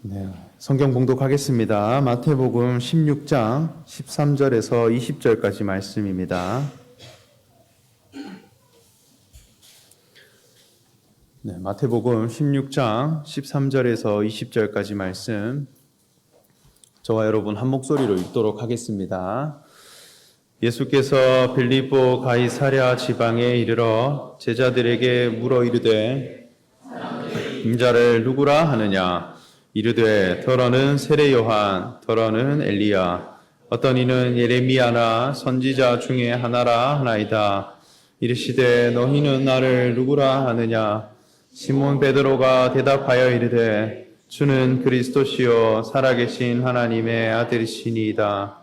네, 성경 봉독하겠습니다. 마태복음 16장 13절에서 20절까지 말씀입니다. 네, 마태복음 16장 13절에서 20절까지 말씀, 저와 여러분 한 목소리로 읽도록 하겠습니다. 예수께서 빌립보 가이사랴 지방에 이르러 제자들에게 물어 이르되 인자를 누구라 하느냐? 이르되 더러는 세례 요한, 더러는 엘리야, 어떤 이는 예레미야나 선지자 중에 하나라 하나이다. 이르시되 너희는 나를 누구라 하느냐? 시몬 베드로가 대답하여 이르되 주는 그리스도시요 살아계신 하나님의 아들이시니이다.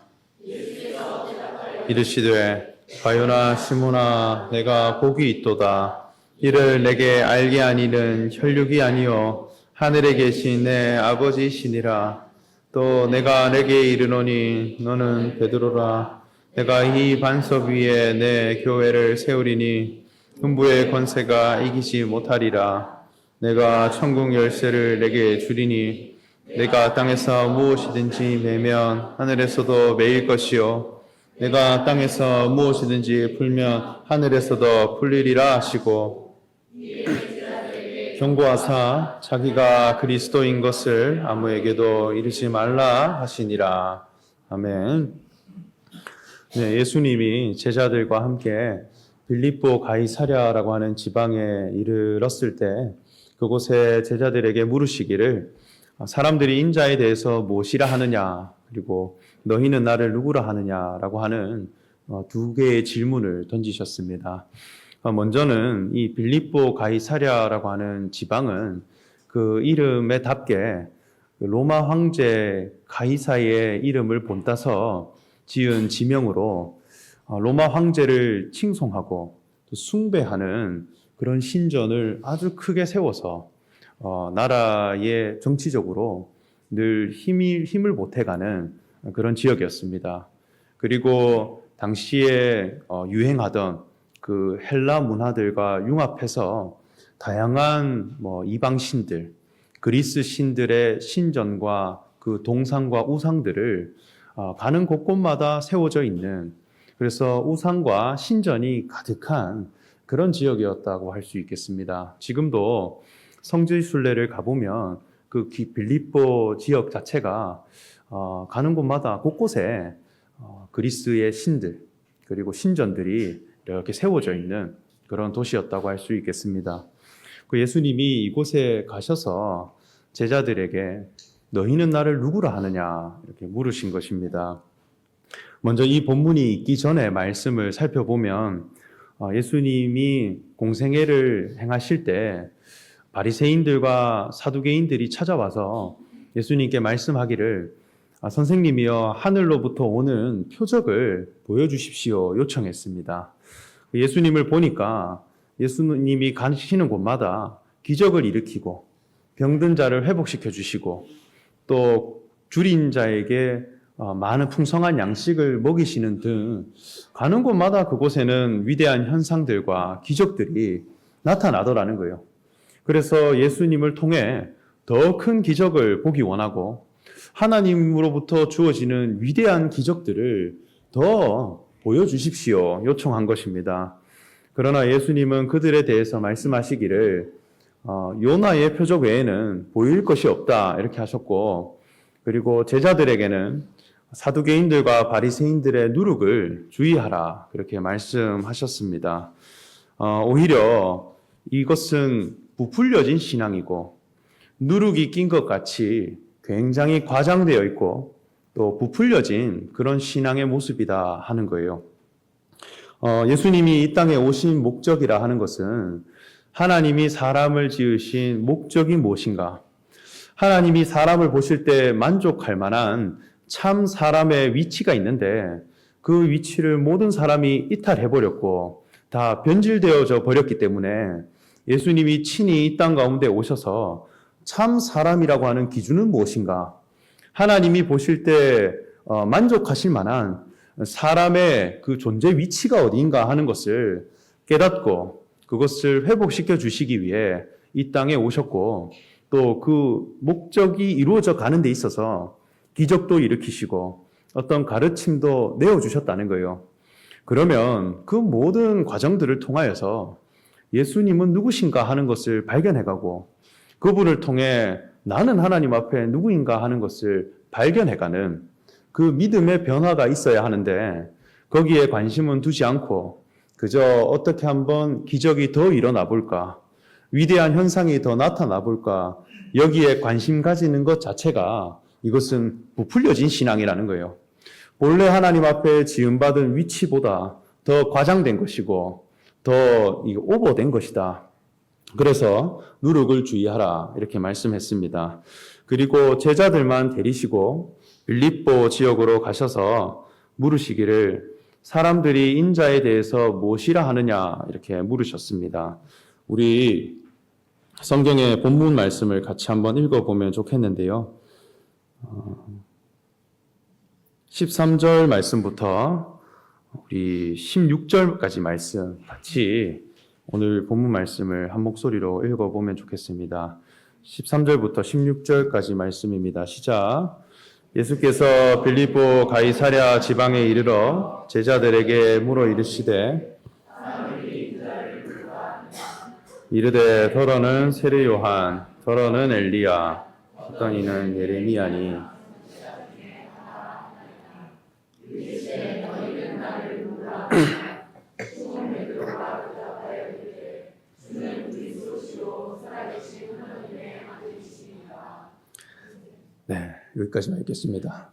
이르시되 바요나 시몬아, 내가 복이 있도다. 이를 내게 알게 하니는 혈육이 아니요 하늘에 계신 내 아버지시니라. 또 내가 내게 이르노니 너는 베드로라. 내가 이 반석 위에 내 교회를 세우리니 흉부의 권세가 이기지 못하리라. 내가 천국 열쇠를 내게 주리니 내가 땅에서 무엇이든지 매면 하늘에서도 매일 것이요 내가 땅에서 무엇이든지 풀면 하늘에서도 풀리리라 하시고, 경고하사 자기가 그리스도인 것을 아무에게도 이르지 말라 하시니라. 아멘. 네, 예수님이 제자들과 함께 빌립보 가이사랴라고 하는 지방에 이르렀을 때 그곳에 제자들에게 물으시기를 사람들이 인자에 대해서 무엇이라 하느냐, 그리고 너희는 나를 누구라 하느냐라고 하는 두 개의 질문을 던지셨습니다. 먼저는 이 빌립보 가이사랴라고 하는 지방은 그 이름에 답게 로마 황제 가이사의 이름을 본따서 지은 지명으로 로마 황제를 칭송하고 또 숭배하는 그런 신전을 아주 크게 세워서 나라의 정치적으로 늘 힘을 보태가는 그런 지역이었습니다. 그리고 당시에 유행하던 그 헬라 문화들과 융합해서 다양한 이방 신들, 그리스 신들의 신전과 그 동상과 우상들을 가는 곳곳마다 세워져 있는, 그래서 우상과 신전이 가득한 그런 지역이었다고 할 수 있겠습니다. 지금도 성지 순례를 가보면 그 빌립보 지역 자체가 가는 곳마다 곳곳에 그리스의 신들 그리고 신전들이 이렇게 세워져 있는 그런 도시였다고 할 수 있겠습니다. 그 예수님이 이곳에 가셔서 제자들에게 너희는 나를 누구라 하느냐 이렇게 물으신 것입니다. 먼저 이 본문이 있기 전에 말씀을 살펴보면 예수님이 공생애를 행하실 때 바리새인들과 사두개인들이 찾아와서 예수님께 말씀하기를 선생님이여 하늘로부터 오는 표적을 보여주십시오 요청했습니다. 예수님을 보니까 예수님이 가시는 곳마다 기적을 일으키고 병든 자를 회복시켜 주시고 또 줄인 자에게 많은 풍성한 양식을 먹이시는 등 가는 곳마다 그곳에는 위대한 현상들과 기적들이 나타나더라는 거예요. 그래서 예수님을 통해 더 큰 기적을 보기 원하고 하나님으로부터 주어지는 위대한 기적들을 더 보여주십시오 요청한 것입니다. 그러나 예수님은 그들에 대해서 말씀하시기를 요나의 표적 외에는 보일 것이 없다 이렇게 하셨고, 그리고 제자들에게는 사두개인들과 바리새인들의 누룩을 주의하라 그렇게 말씀하셨습니다. 오히려 이것은 부풀려진 신앙이고 누룩이 낀 것 같이 굉장히 과장되어 있고 또 부풀려진 그런 신앙의 모습이다 하는 거예요. 예수님이 이 땅에 오신 목적이라 하는 것은 하나님이 사람을 지으신 목적이 무엇인가? 하나님이 사람을 보실 때 만족할 만한 참 사람의 위치가 있는데 그 위치를 모든 사람이 이탈해버렸고 다 변질되어져 버렸기 때문에 예수님이 친히 이 땅 가운데 오셔서 참 사람이라고 하는 기준은 무엇인가? 하나님이 보실 때 만족하실 만한 사람의 그 존재 위치가 어디인가 하는 것을 깨닫고 그것을 회복시켜 주시기 위해 이 땅에 오셨고 또 그 목적이 이루어져 가는 데 있어서 기적도 일으키시고 어떤 가르침도 내어주셨다는 거예요. 그러면 그 모든 과정들을 통하여서 예수님은 누구신가 하는 것을 발견해가고 그분을 통해 나는 하나님 앞에 누구인가 하는 것을 발견해가는 그 믿음의 변화가 있어야 하는데 거기에 관심은 두지 않고 그저 어떻게 한번 기적이 더 일어나 볼까, 위대한 현상이 더 나타나 볼까, 여기에 관심 가지는 것 자체가 이것은 부풀려진 신앙이라는 거예요. 본래 하나님 앞에 지음받은 위치보다 더 과장된 것이고 더 오버된 것이다. 그래서 누룩을 주의하라 이렇게 말씀했습니다. 그리고 제자들만 데리시고 빌립보 지역으로 가셔서 물으시기를 사람들이 인자에 대해서 무엇이라 하느냐 이렇게 물으셨습니다. 우리 성경의 본문 말씀을 같이 한번 읽어보면 좋겠는데요. 13절 말씀부터 우리 16절까지 말씀 같이 오늘 본문 말씀을 한 목소리로 읽어보면 좋겠습니다. 13절부터 16절까지 말씀입니다. 시작. 예수께서 빌립보 가이사랴 지방에 이르러 제자들에게 물어 이르시되 이르되 더러는 세례 요한 더러는 엘리야 어떤 이는 예레미야니 네, 여기까지만 읽겠습니다.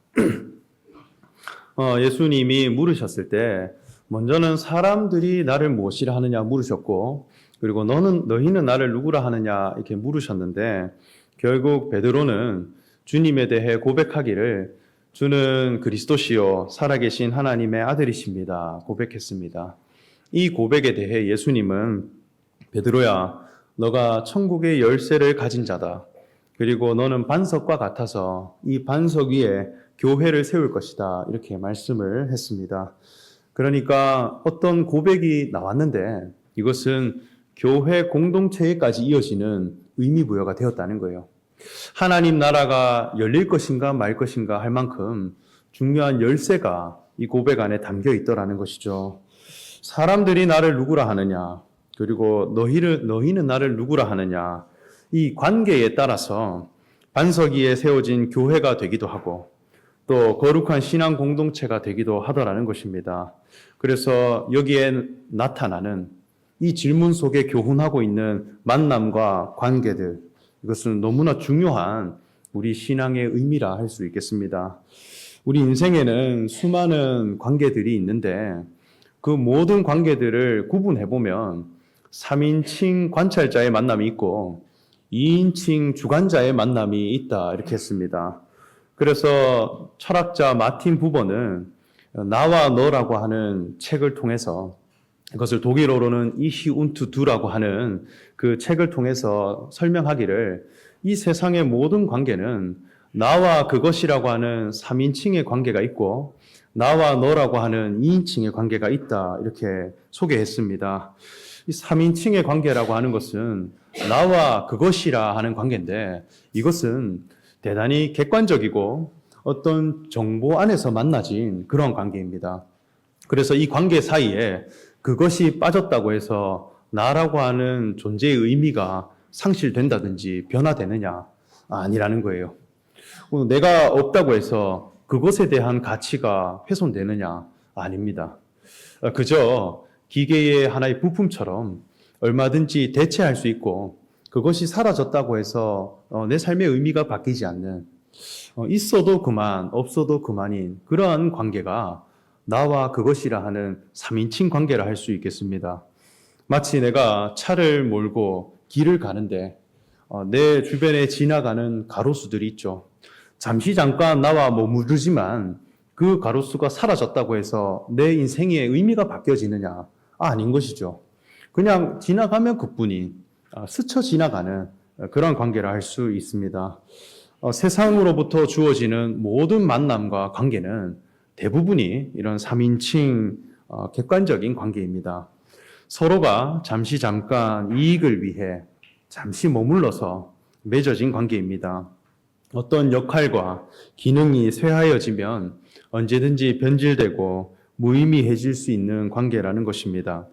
예수님이 물으셨을 때 먼저는 사람들이 나를 무엇이라 하느냐 물으셨고 그리고 너희는 나를 누구라 하느냐 이렇게 물으셨는데 결국 베드로는 주님에 대해 고백하기를 주는 그리스도시요 살아계신 하나님의 아들이십니다 고백했습니다. 이 고백에 대해 예수님은 베드로야 너가 천국의 열쇠를 가진 자다. 그리고 너는 반석과 같아서 이 반석 위에 교회를 세울 것이다. 이렇게 말씀을 했습니다. 그러니까 어떤 고백이 나왔는데 이것은 교회 공동체에까지 이어지는 의미부여가 되었다는 거예요. 하나님 나라가 열릴 것인가 말 것인가 할 만큼 중요한 열쇠가 이 고백 안에 담겨 있더라는 것이죠. 사람들이 나를 누구라 하느냐 그리고 너희는 나를 누구라 하느냐 이 관계에 따라서 반석 위에 세워진 교회가 되기도 하고 또 거룩한 신앙 공동체가 되기도 하더라는 것입니다. 그래서 여기에 나타나는 이 질문 속에 교훈하고 있는 만남과 관계들 이것은 너무나 중요한 우리 신앙의 의미라 할 수 있겠습니다. 우리 인생에는 수많은 관계들이 있는데 그 모든 관계들을 구분해보면 3인칭 관찰자의 만남이 있고 2인칭 주관자의 만남이 있다 이렇게 했습니다. 그래서 철학자 마틴 부버는 나와 너라고 하는 책을 통해서 이것을 독일어로는 이히 운트 두라고 하는 그 책을 통해서 설명하기를 이 세상의 모든 관계는 나와 그것이라고 하는 3인칭의 관계가 있고 나와 너라고 하는 2인칭의 관계가 있다 이렇게 소개했습니다. 이 3인칭의 관계라고 하는 것은 나와 그것이라 하는 관계인데 이것은 대단히 객관적이고 어떤 정보 안에서 만나진 그런 관계입니다. 그래서 이 관계 사이에 그것이 빠졌다고 해서 나라고 하는 존재의 의미가 상실된다든지 변화되느냐? 아니라는 거예요. 내가 없다고 해서 그것에 대한 가치가 훼손되느냐? 아닙니다. 그저 기계의 하나의 부품처럼 얼마든지 대체할 수 있고 그것이 사라졌다고 해서 내 삶의 의미가 바뀌지 않는 있어도 그만 없어도 그만인 그러한 관계가 나와 그것이라 하는 3인칭 관계라 할 수 있겠습니다. 마치 내가 차를 몰고 길을 가는데 내 주변에 지나가는 가로수들이 있죠. 잠시 잠깐 나와 머무르지만 그 가로수가 사라졌다고 해서 내 인생의 의미가 바뀌어지느냐? 아닌 것이죠. 그냥 지나가면 그뿐인 스쳐 지나가는 그런 관계라 할 수 있습니다. 세상으로부터 주어지는 모든 만남과 관계는 대부분이 이런 3인칭 객관적인 관계입니다. 서로가 잠시 잠깐 이익을 위해 잠시 머물러서 맺어진 관계입니다. 어떤 역할과 기능이 쇠하여지면 언제든지 변질되고 무의미해질 수 있는 관계라는 것입니다.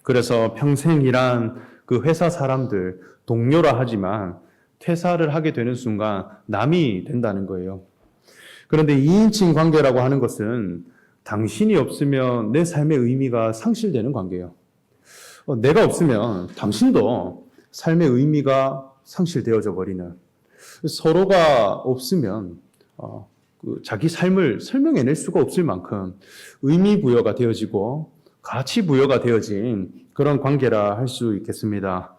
그래서 평생 일한 그 회사 사람들, 동료라 하지만 퇴사를 하게 되는 순간 남이 된다는 거예요. 그런데 2인칭 관계라고 하는 것은 당신이 없으면 내 삶의 의미가 상실되는 관계예요. 내가 없으면 당신도 삶의 의미가 상실되어져 버리는, 서로가 없으면 자기 삶을 설명해낼 수가 없을 만큼 의미 부여가 되어지고 가치 부여가 되어진 그런 관계라 할 수 있겠습니다.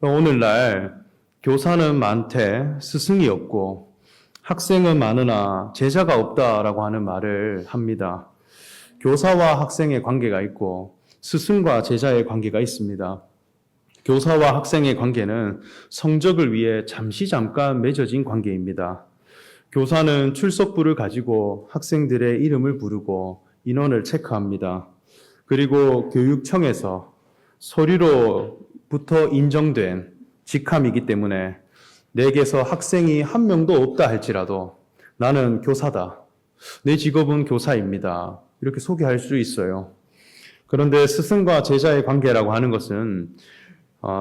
오늘날 교사는 많되 스승이 없고 학생은 많으나 제자가 없다라고 하는 말을 합니다. 교사와 학생의 관계가 있고 스승과 제자의 관계가 있습니다. 교사와 학생의 관계는 성적을 위해 잠깐 맺어진 관계입니다. 교사는 출석부를 가지고 학생들의 이름을 부르고 인원을 체크합니다. 그리고 교육청에서 서류로부터 인정된 직함이기 때문에 내게서 학생이 한 명도 없다 할지라도 나는 교사다. 내 직업은 교사입니다. 이렇게 소개할 수 있어요. 그런데 스승과 제자의 관계라고 하는 것은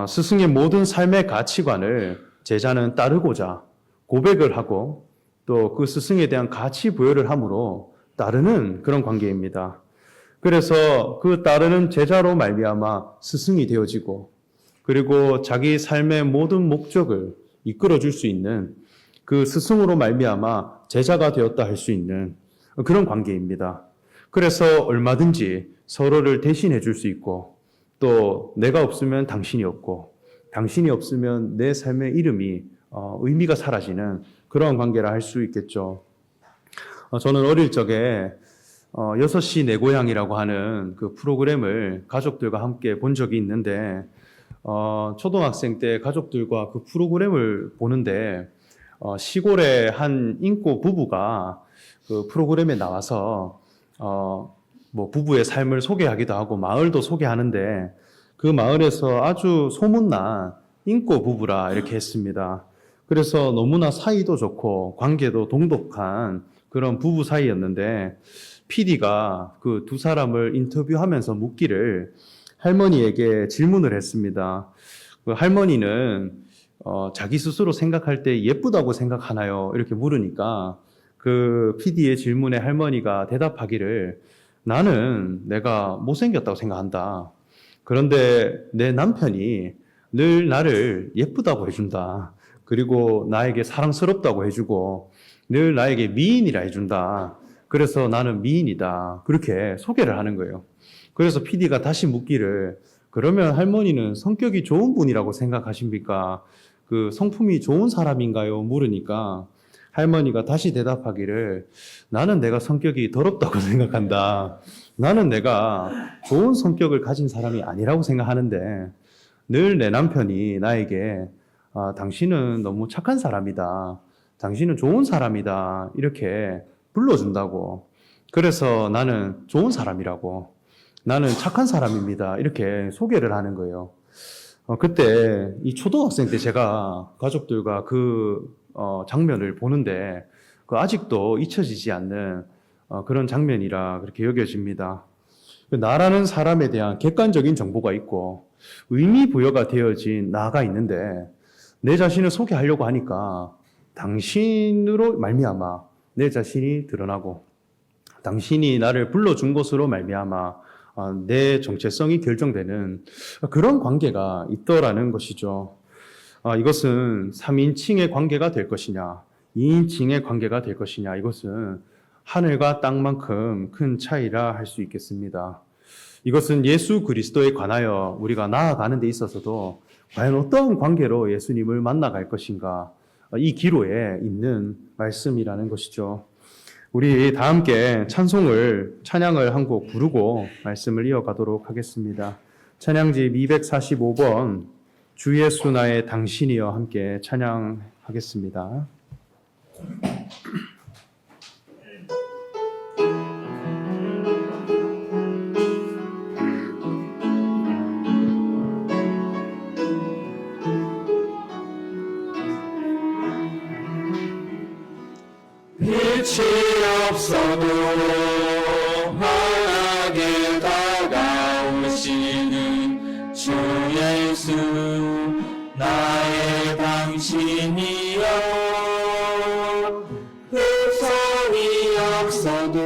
스승의 모든 삶의 가치관을 제자는 따르고자 고백을 하고 또 그 스승에 대한 가치 부여를 함으로 따르는 그런 관계입니다. 그래서 그 따르는 제자로 말미암아 스승이 되어지고 그리고 자기 삶의 모든 목적을 이끌어줄 수 있는 그 스승으로 말미암아 제자가 되었다 할 수 있는 그런 관계입니다. 그래서 얼마든지 서로를 대신해 줄 수 있고 또 내가 없으면 당신이 없고 당신이 없으면 내 삶의 이름이 의미가 사라지는 그런 관계라 할 수 있겠죠. 저는 어릴 적에 6시 내 고향이라고 하는 그 프로그램을 가족들과 함께 본 적이 있는데 초등학생 때 가족들과 그 프로그램을 보는데 시골의 한 인고 부부가 그 프로그램에 나와서 뭐 부부의 삶을 소개하기도 하고 마을도 소개하는데 그 마을에서 아주 소문난 인고 부부라 이렇게 했습니다. 그래서 너무나 사이도 좋고 관계도 동독한 그런 부부 사이였는데 PD가 그 두 사람을 인터뷰하면서 묻기를 할머니에게 질문을 했습니다. 그 할머니는 자기 스스로 생각할 때 예쁘다고 생각하나요? 이렇게 물으니까 그 PD의 질문에 할머니가 대답하기를 나는 내가 못생겼다고 생각한다. 그런데 내 남편이 늘 나를 예쁘다고 해준다. 그리고 나에게 사랑스럽다고 해주고 늘 나에게 미인이라 해준다. 그래서 나는 미인이다. 그렇게 소개를 하는 거예요. 그래서 PD가 다시 묻기를 그러면 할머니는 성격이 좋은 분이라고 생각하십니까? 그 성품이 좋은 사람인가요? 물으니까 할머니가 다시 대답하기를 나는 내가 성격이 더럽다고 생각한다. 나는 내가 좋은 성격을 가진 사람이 아니라고 생각하는데 늘 내 남편이 나에게 당신은 너무 착한 사람이다. 당신은 좋은 사람이다. 이렇게 불러준다고. 그래서 나는 좋은 사람이라고. 나는 착한 사람입니다. 이렇게 소개를 하는 거예요. 그때 이 초등학생 때 제가 가족들과 그 장면을 보는데 그 아직도 잊혀지지 않는 그런 장면이라 그렇게 여겨집니다. 나라는 사람에 대한 객관적인 정보가 있고 의미 부여가 되어진 나가 있는데 내 자신을 소개하려고 하니까 당신으로 말미암아 내 자신이 드러나고 당신이 나를 불러준 것으로 말미암아 내 정체성이 결정되는 그런 관계가 있더라는 것이죠. 이것은 3인칭의 관계가 될 것이냐 2인칭의 관계가 될 것이냐 이것은 하늘과 땅만큼 큰 차이라 할 수 있겠습니다. 이것은 예수 그리스도에 관하여 우리가 나아가는 데 있어서도 과연 어떤 관계로 예수님을 만나갈 것인가 이 기로에 있는 말씀이라는 것이죠. 우리 다 함께 찬양을 한 곡 부르고 말씀을 이어가도록 하겠습니다. 찬양집 245번 주 예수 나의 당신이여 함께 찬양하겠습니다. 끝이 없어도 환하게 다가오시는 주 예수 나의 당신이여 흠성이 없어도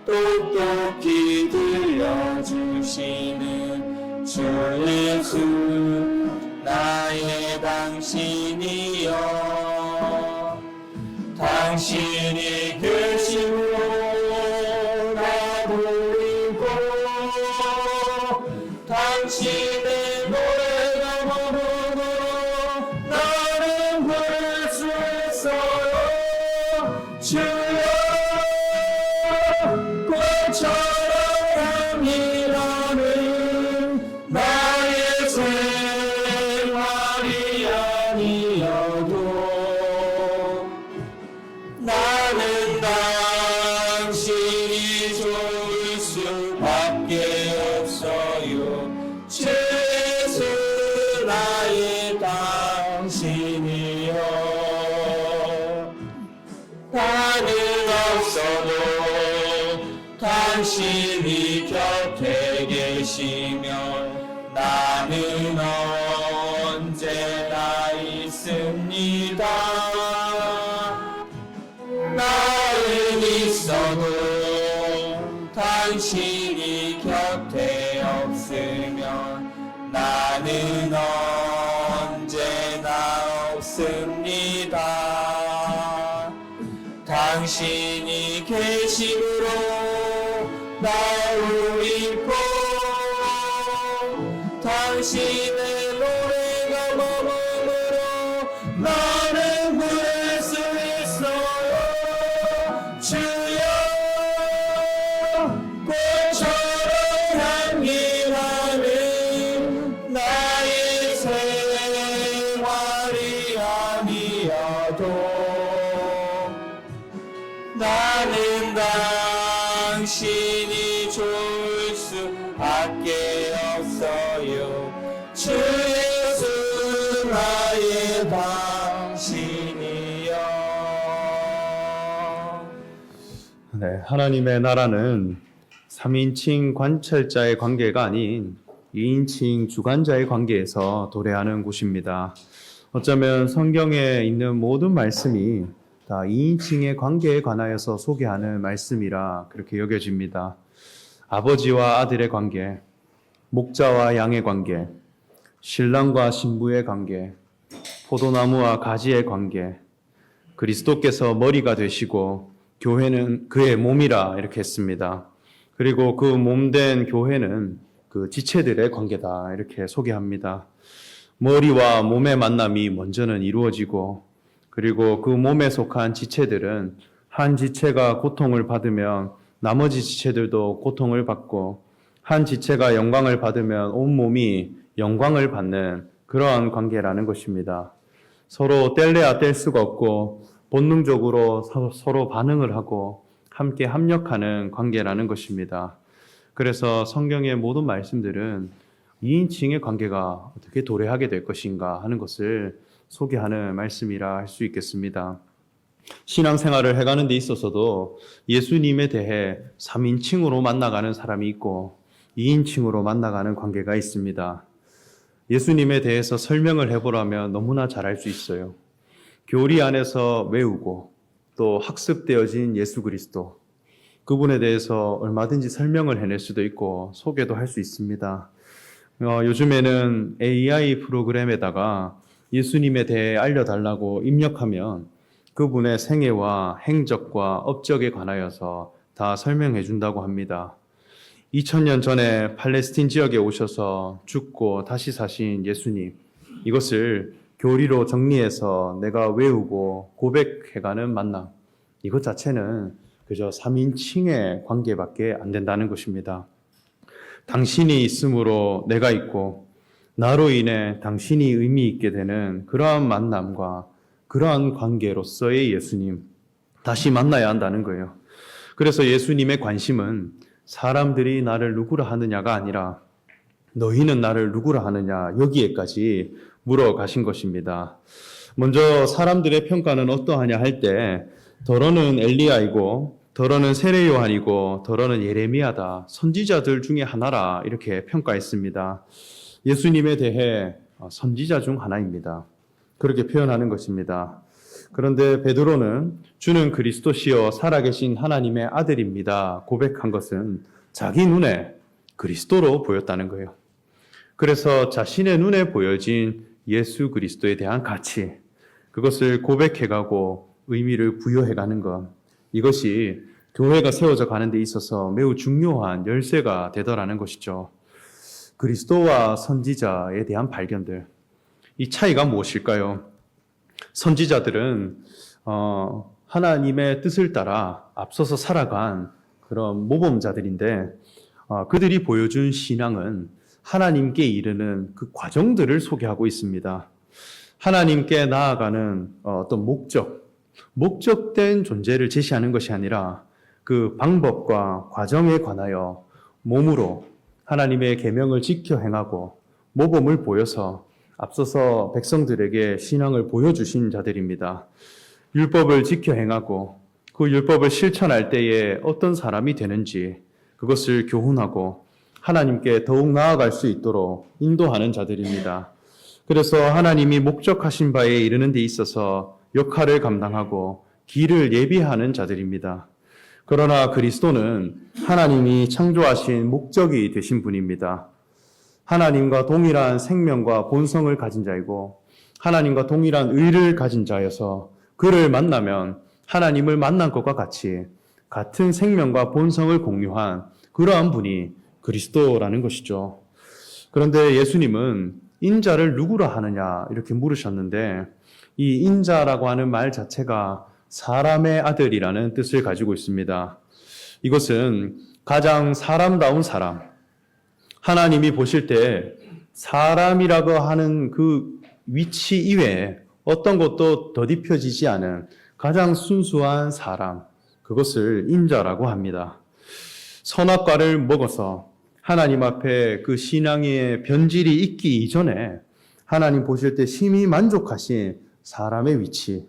똑똑히 들려주시는 주 예수 나의 당신이여 당신이 계심으로 나도 있고 당신의 노래가 머무르고 나는 부를 수 있어요 주여 꽃처럼 향기나는 나의 생활이 아니어도 나는 당신이 좋을 수밖에 없어요 주 예수 나의 당신이여 나는 없어도 당신이 곁에 계시면 나는 언제나 있습니다 나는 있어도 당신이 곁에 없으면 나는 언제나 없습니다 당신이 계심으로 나를 입고 당신의 노래가 머무므로 나는 부를 수 있어요 주여 꽃처럼 향기나는 나의 생활이 아니어도 나는 당신이 좋을 수밖에 없어요 주 예수 나의 당신이여 네, 하나님의 나라는 3인칭 관찰자의 관계가 아닌 2인칭 주관자의 관계에서 도래하는 곳입니다. 어쩌면 성경에 있는 모든 말씀이 다 2인칭의 관계에 관하여서 소개하는 말씀이라 그렇게 여겨집니다. 아버지와 아들의 관계, 목자와 양의 관계, 신랑과 신부의 관계, 포도나무와 가지의 관계, 그리스도께서 머리가 되시고 교회는 그의 몸이라 이렇게 했습니다. 그리고 그 몸된 교회는 그 지체들의 관계다 이렇게 소개합니다. 머리와 몸의 만남이 먼저는 이루어지고 그리고 그 몸에 속한 지체들은 한 지체가 고통을 받으면 나머지 지체들도 고통을 받고 한 지체가 영광을 받으면 온 몸이 영광을 받는 그러한 관계라는 것입니다. 서로 뗄래야 뗄 수가 없고 본능적으로 서로 반응을 하고 함께 합력하는 관계라는 것입니다. 그래서 성경의 모든 말씀들은 2인칭의 관계가 어떻게 도래하게 될 것인가 하는 것을 소개하는 말씀이라 할 수 있겠습니다. 신앙생활을 해가는 데 있어서도 예수님에 대해 3인칭으로 만나가는 사람이 있고 2인칭으로 만나가는 관계가 있습니다. 예수님에 대해서 설명을 해보라면 너무나 잘할 수 있어요. 교리 안에서 외우고 또 학습되어진 예수 그리스도, 그분에 대해서 얼마든지 설명을 해낼 수도 있고 소개도 할 수 있습니다. 요즘에는 AI 프로그램에다가 예수님에 대해 알려달라고 입력하면 그분의 생애와 행적과 업적에 관하여서 다 설명해 준다고 합니다. 2000년 전에 팔레스틴 지역에 오셔서 죽고 다시 사신 예수님, 이것을 교리로 정리해서 내가 외우고 고백해가는 만남, 이것 자체는 그저 3인칭의 관계밖에 안 된다는 것입니다. 당신이 있으므로 내가 있고 나로 인해 당신이 의미 있게 되는 그러한 만남과 그러한 관계로서의 예수님, 다시 만나야 한다는 거예요. 그래서 예수님의 관심은 사람들이 나를 누구라 하느냐가 아니라 너희는 나를 누구라 하느냐, 여기에까지 물어가신 것입니다. 먼저 사람들의 평가는 어떠하냐 할 때 더러는 엘리야이고 더러는 세례 요한이고 더러는 예레미야다. 선지자들 중에 하나라 이렇게 평가했습니다. 예수님에 대해 선지자 중 하나입니다. 그렇게 표현하는 것입니다. 그런데 베드로는 주는 그리스도시요 살아계신 하나님의 아들입니다. 고백한 것은 자기 눈에 그리스도로 보였다는 거예요. 그래서 자신의 눈에 보여진 예수 그리스도에 대한 가치, 그것을 고백해가고 의미를 부여해가는 것, 이것이 교회가 세워져 가는 데 있어서 매우 중요한 열쇠가 되더라는 것이죠. 그리스도와 선지자에 대한 발견들, 이 차이가 무엇일까요? 선지자들은 하나님의 뜻을 따라 앞서서 살아간 그런 모범자들인데 그들이 보여준 신앙은 하나님께 이르는 그 과정들을 소개하고 있습니다. 하나님께 나아가는 어떤 목적된 존재를 제시하는 것이 아니라 그 방법과 과정에 관하여 몸으로 하나님의 계명을 지켜 행하고 모범을 보여서 앞서서 백성들에게 신앙을 보여주신 자들입니다. 율법을 지켜 행하고 그 율법을 실천할 때에 어떤 사람이 되는지 그것을 교훈하고 하나님께 더욱 나아갈 수 있도록 인도하는 자들입니다. 그래서 하나님이 목적하신 바에 이르는 데 있어서 역할을 감당하고 길을 예비하는 자들입니다. 그러나 그리스도는 하나님이 창조하신 목적이 되신 분입니다. 하나님과 동일한 생명과 본성을 가진 자이고 하나님과 동일한 의를 가진 자여서 그를 만나면 하나님을 만난 것과 같이 같은 생명과 본성을 공유한 그러한 분이 그리스도라는 것이죠. 그런데 예수님은 인자를 누구라 하느냐 이렇게 물으셨는데 이 인자라고 하는 말 자체가 사람의 아들이라는 뜻을 가지고 있습니다. 이것은 가장 사람다운 사람, 하나님이 보실 때 사람이라고 하는 그 위치 이외에 어떤 것도 더딥혀지지 않은 가장 순수한 사람, 그것을 인자라고 합니다. 선악과를 먹어서 하나님 앞에 그 신앙의 변질이 있기 이전에 하나님 보실 때 심히 만족하신 사람의 위치,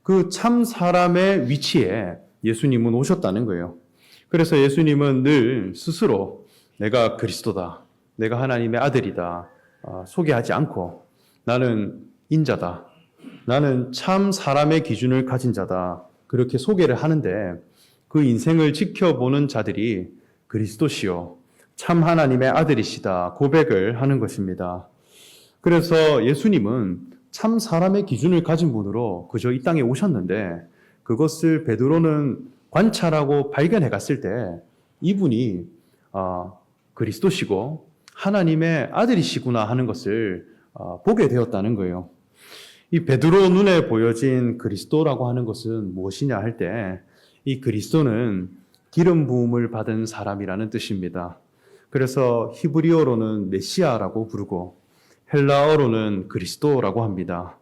그 참 사람의 위치에 예수님은 오셨다는 거예요. 그래서 예수님은 늘 스스로 내가 그리스도다, 내가 하나님의 아들이다 소개하지 않고 나는 인자다, 나는 참 사람의 기준을 가진 자다 그렇게 소개를 하는데 그 인생을 지켜보는 자들이 그리스도시요 참 하나님의 아들이시다 고백을 하는 것입니다. 그래서 예수님은 참 사람의 기준을 가진 분으로 그저 이 땅에 오셨는데 그것을 베드로는 관찰하고 발견해 갔을 때 이분이 그리스도시고 하나님의 아들이시구나 하는 것을 보게 되었다는 거예요. 이 베드로 눈에 보여진 그리스도라고 하는 것은 무엇이냐 할 때 이 그리스도는 기름 부음을 받은 사람이라는 뜻입니다. 그래서 히브리어로는 메시아라고 부르고 헬라어로는 그리스도라고 합니다.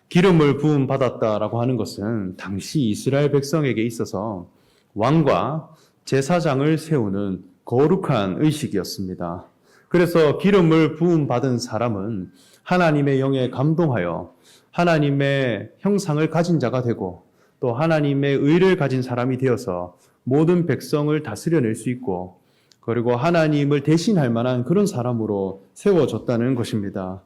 기름을 부음 받았다라고 하는 것은 당시 이스라엘 백성에게 있어서 왕과 제사장을 세우는 거룩한 의식이었습니다. 그래서 기름을 부음 받은 사람은 하나님의 영에 감동하여 하나님의 형상을 가진 자가 되고 또 하나님의 의를 가진 사람이 되어서 모든 백성을 다스려낼 수 있고 그리고 하나님을 대신할 만한 그런 사람으로 세워졌다는 것입니다.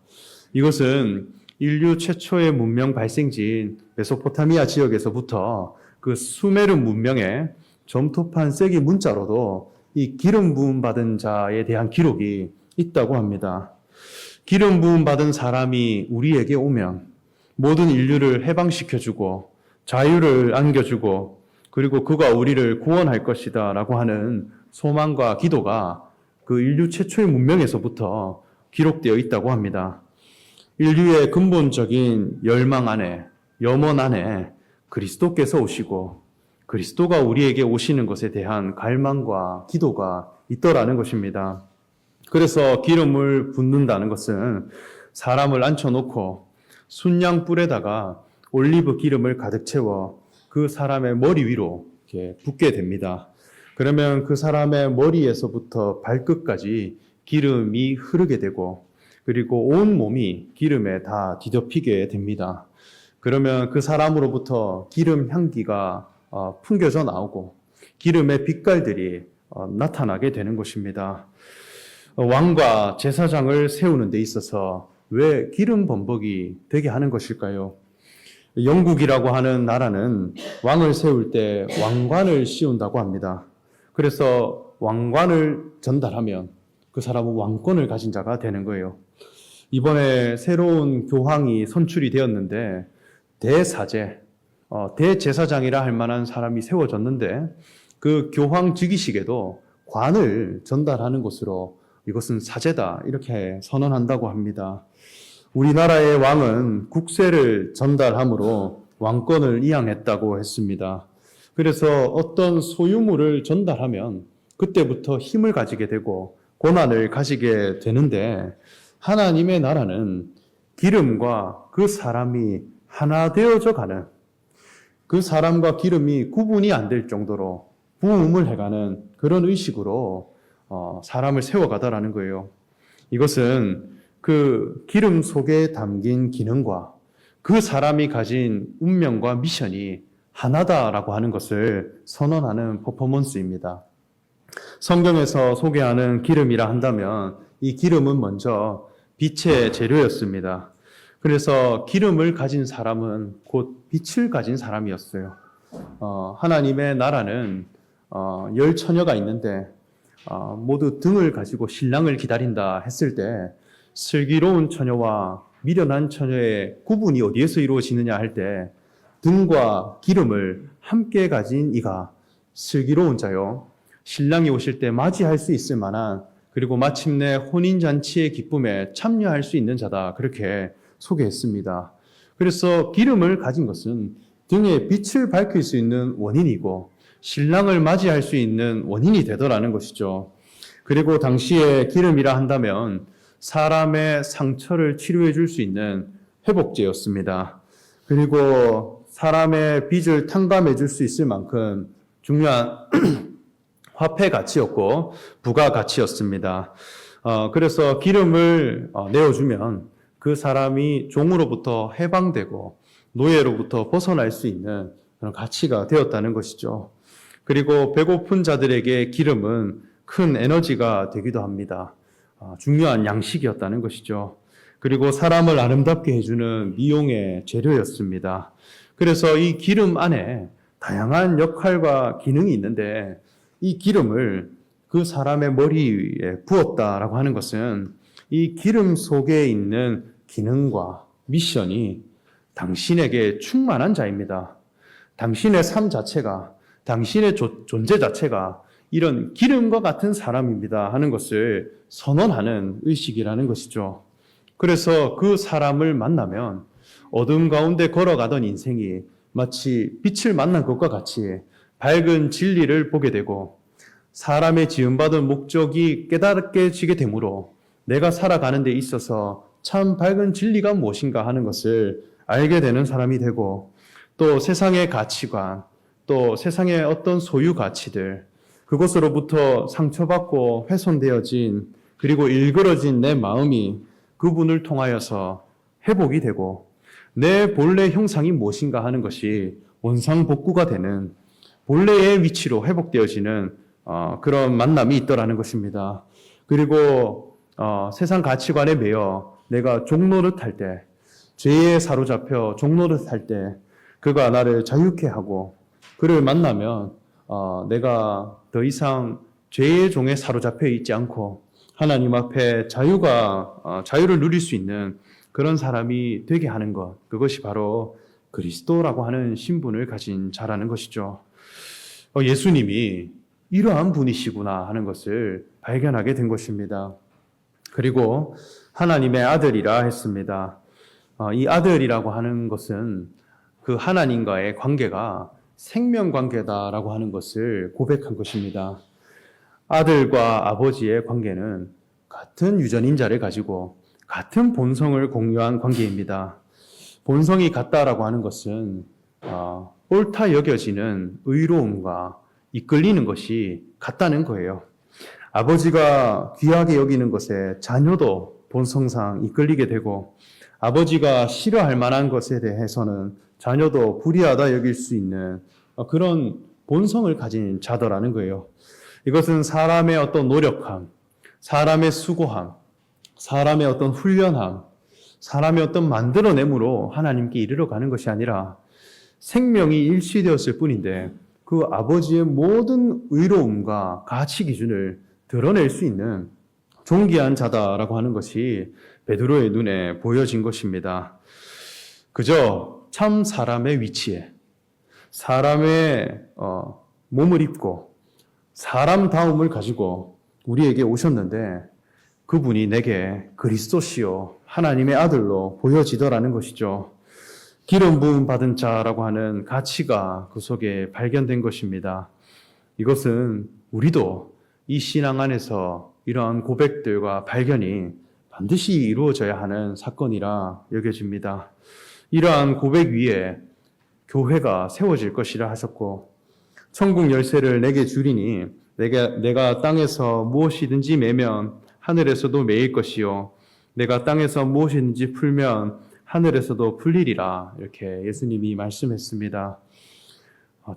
이것은 인류 최초의 문명 발생지인 메소포타미아 지역에서부터 그 수메르 문명의 점토판 쐐기 문자로도 이 기름 부음 받은 자에 대한 기록이 있다고 합니다. 기름 부음 받은 사람이 우리에게 오면 모든 인류를 해방시켜주고 자유를 안겨주고 그리고 그가 우리를 구원할 것이다 라고 하는 소망과 기도가 그 인류 최초의 문명에서부터 기록되어 있다고 합니다. 인류의 근본적인 열망 안에, 염원 안에 그리스도께서 오시고 그리스도가 우리에게 오시는 것에 대한 갈망과 기도가 있더라는 것입니다. 그래서 기름을 붓는다는 것은 사람을 앉혀놓고 순양 뿔에다가 올리브 기름을 가득 채워 그 사람의 머리 위로 이렇게 붓게 됩니다. 그러면 그 사람의 머리에서부터 발끝까지 기름이 흐르게 되고 그리고 온 몸이 기름에 다 뒤덮이게 됩니다. 그러면 그 사람으로부터 기름 향기가 풍겨져 나오고 기름의 빛깔들이 나타나게 되는 것입니다. 왕과 제사장을 세우는 데 있어서 왜 기름 범벅이 되게 하는 것일까요? 영국이라고 하는 나라는 왕을 세울 때 왕관을 씌운다고 합니다. 그래서 왕관을 전달하면 그 사람은 왕권을 가진 자가 되는 거예요. 이번에 새로운 교황이 선출이 되었는데 대사제, 대제사장이라 할 만한 사람이 세워졌는데 그 교황 즉위식에도 관을 전달하는 것으로 이것은 사제다 이렇게 선언한다고 합니다. 우리나라의 왕은 국세를 전달함으로 왕권을 이양했다고 했습니다. 그래서 어떤 소유물을 전달하면 그때부터 힘을 가지게 되고 고난을 가지게 되는데 하나님의 나라는 기름과 그 사람이 하나 되어져 가는 그 사람과 기름이 구분이 안 될 정도로 부음을 해가는 그런 의식으로 사람을 세워가다라는 거예요. 이것은 그 기름 속에 담긴 기능과 그 사람이 가진 운명과 미션이 하나다라고 하는 것을 선언하는 퍼포먼스입니다. 성경에서 소개하는 기름이라 한다면 이 기름은 먼저 빛의 재료였습니다. 그래서 기름을 가진 사람은 곧 빛을 가진 사람이었어요. 하나님의 나라는 10처녀가 있는데 모두 등을 가지고 신랑을 기다린다 했을 때 슬기로운 처녀와 미련한 처녀의 구분이 어디에서 이루어지느냐 할 때 등과 기름을 함께 가진 이가 슬기로운 자요. 신랑이 오실 때 맞이할 수 있을 만한 그리고 마침내 혼인잔치의 기쁨에 참여할 수 있는 자다. 그렇게 소개했습니다. 그래서 기름을 가진 것은 등에 빛을 밝힐 수 있는 원인이고 신랑을 맞이할 수 있는 원인이 되더라는 것이죠. 그리고 당시에 기름이라 한다면 사람의 상처를 치료해 줄 수 있는 회복제였습니다. 그리고 사람의 빚을 탕감해 줄 수 있을 만큼 중요한 화폐 가치였고 부가 가치였습니다. 그래서 기름을 내어주면 그 사람이 종으로부터 해방되고 노예로부터 벗어날 수 있는 그런 가치가 되었다는 것이죠. 그리고 배고픈 자들에게 기름은 큰 에너지가 되기도 합니다. 중요한 양식이었다는 것이죠. 그리고 사람을 아름답게 해주는 미용의 재료였습니다. 그래서 이 기름 안에 다양한 역할과 기능이 있는데 이 기름을 그 사람의 머리에 부었다라고 하는 것은 이 기름 속에 있는 기능과 미션이 당신에게 충만한 자입니다. 당신의 삶 자체가, 당신의 존재 자체가 이런 기름과 같은 사람입니다 하는 것을 선언하는 의식이라는 것이죠. 그래서 그 사람을 만나면 어둠 가운데 걸어가던 인생이 마치 빛을 만난 것과 같이 밝은 진리를 보게 되고 사람의 지음받은 목적이 깨닫게지게 되므로 내가 살아가는 데 있어서 참 밝은 진리가 무엇인가 하는 것을 알게 되는 사람이 되고 또 세상의 가치관, 또 세상의 어떤 소유 가치들 그것으로부터 상처받고 훼손되어진 그리고 일그러진 내 마음이 그분을 통하여서 회복이 되고 내 본래 형상이 무엇인가 하는 것이 원상복구가 되는 본래의 위치로 회복되어지는 그런 만남이 있더라는 것입니다. 그리고 세상 가치관에 매여 내가 종노릇할 때 죄에 사로잡혀 종노릇할 때 그가 나를 자유케 하고 그를 만나면 내가 더 이상 죄의 종에 사로잡혀 있지 않고 하나님 앞에 자유를 누릴 수 있는 그런 사람이 되게 하는 것, 그것이 바로 그리스도라고 하는 신분을 가진 자라는 것이죠. 예수님이 이러한 분이시구나 하는 것을 발견하게 된 것입니다. 그리고 하나님의 아들이라 했습니다. 이 아들이라고 하는 것은 그 하나님과의 관계가 생명관계다라고 하는 것을 고백한 것입니다. 아들과 아버지의 관계는 같은 유전인자를 가지고 같은 본성을 공유한 관계입니다. 본성이 같다라고 하는 것은 옳다 여겨지는 의로움과 이끌리는 것이 같다는 거예요. 아버지가 귀하게 여기는 것에 자녀도 본성상 이끌리게 되고 아버지가 싫어할 만한 것에 대해서는 자녀도 불의하다 여길 수 있는 그런 본성을 가진 자더라는 거예요. 이것은 사람의 어떤 노력함, 사람의 수고함, 사람의 어떤 훈련함, 사람의 어떤 만들어냄으로 하나님께 이르러 가는 것이 아니라 생명이 일치되었을 뿐인데 그 아버지의 모든 의로움과 가치 기준을 드러낼 수 있는 존귀한 자다라고 하는 것이 베드로의 눈에 보여진 것입니다. 그저 참 사람의 위치에 사람의 몸을 입고 사람다움을 가지고 우리에게 오셨는데 그분이 내게 그리스도시요 하나님의 아들로 보여지더라는 것이죠. 기름 부음 받은 자라고 하는 가치가 그 속에 발견된 것입니다. 이것은 우리도 이 신앙 안에서 이러한 고백들과 발견이 반드시 이루어져야 하는 사건이라 여겨집니다. 이러한 고백 위에 교회가 세워질 것이라 하셨고 천국 열쇠를 내게 주리니 내가 땅에서 무엇이든지 매면 하늘에서도 매일 것이요 내가 땅에서 무엇이든지 풀면 하늘에서도 풀리리라 이렇게 예수님이 말씀했습니다.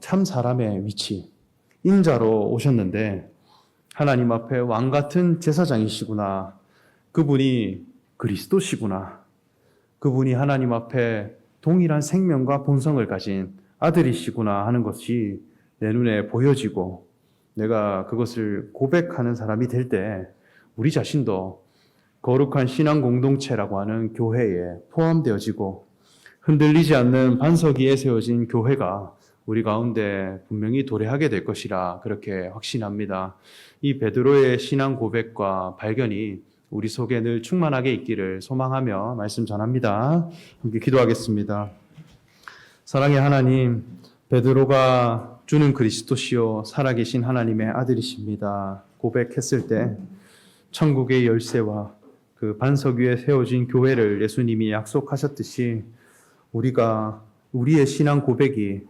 참 사람의 위치, 인자로 오셨는데 하나님 앞에 왕 같은 제사장이시구나. 그분이 그리스도시구나. 그분이 하나님 앞에 동일한 생명과 본성을 가진 아들이시구나 하는 것이 내 눈에 보여지고 내가 그것을 고백하는 사람이 될 때 우리 자신도 거룩한 신앙 공동체라고 하는 교회에 포함되어지고 흔들리지 않는 반석 위에 세워진 교회가 우리 가운데 분명히 도래하게 될 것이라 그렇게 확신합니다. 이 베드로의 신앙 고백과 발견이 우리 속에 늘 충만하게 있기를 소망하며 말씀 전합니다. 함께 기도하겠습니다. 사랑의 하나님, 베드로가 주는 그리스도시요 살아계신 하나님의 아들이십니다. 고백했을 때 천국의 열쇠와 그 반석 위에 세워진 교회를 예수님이 약속하셨듯이 우리가 우리의 신앙 고백이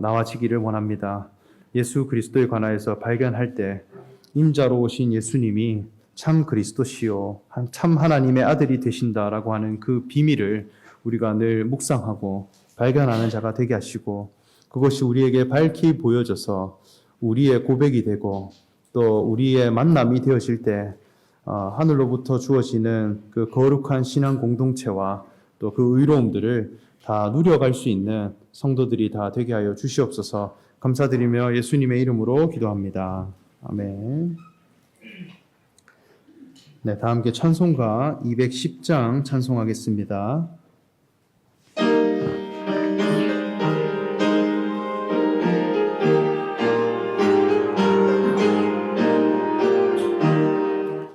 나와지기를 원합니다. 예수 그리스도에 관하여서 발견할 때 임자로 오신 예수님이 참 그리스도시요 참 하나님의 아들이 되신다라고 하는 그 비밀을 우리가 늘 묵상하고 발견하는 자가 되게 하시고 그것이 우리에게 밝히 보여져서 우리의 고백이 되고 또 우리의 만남이 되어질 때 하늘로부터 주어지는 그 거룩한 신앙 공동체와 또 그 의로움들을 다 누려갈 수 있는 성도들이 다 되게 하여 주시옵소서. 감사드리며 예수님의 이름으로 기도합니다. 아멘. 네, 다 함께 찬송가 210장 찬송하겠습니다.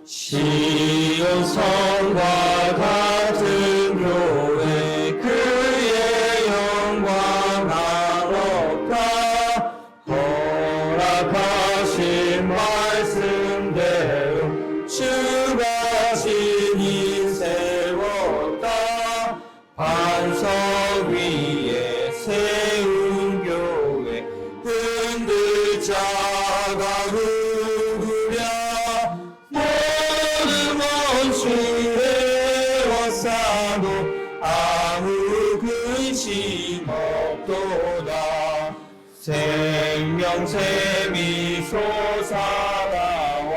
시온 성과 같은 교회 그의 영광 한없다 허락하신 말씀대로 주가 신이 세웠다 반석 위에 세운 교회 흔들 자가 누구랴 주레워싸도 아무 근심 없도다 생명샘이 솟아나와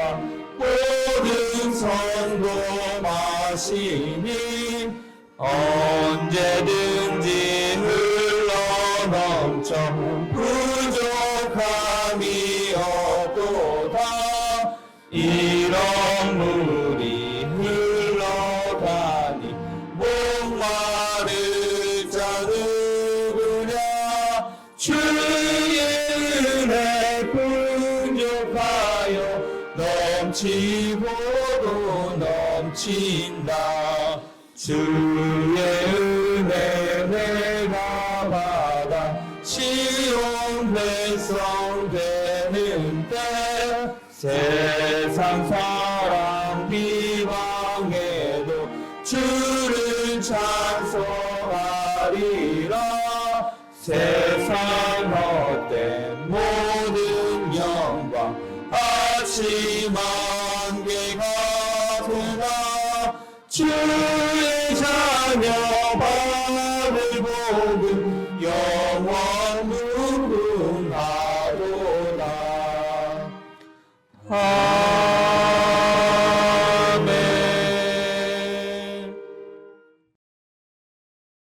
모든 성도 마시니 언제든지 흘러넘쳐 부족함이 없도다 이런 물이 흘러가니 목마를 자 누구냐 주의 은혜 풍족하여 넘치고도 넘친다 주의 은혜 내가 받아 시온 백성 되는 때 세상 사랑 비방에도 주를 찬송하리라 세상 헛된 모든 영광 아침 안개가 되나 주의 자녀 영원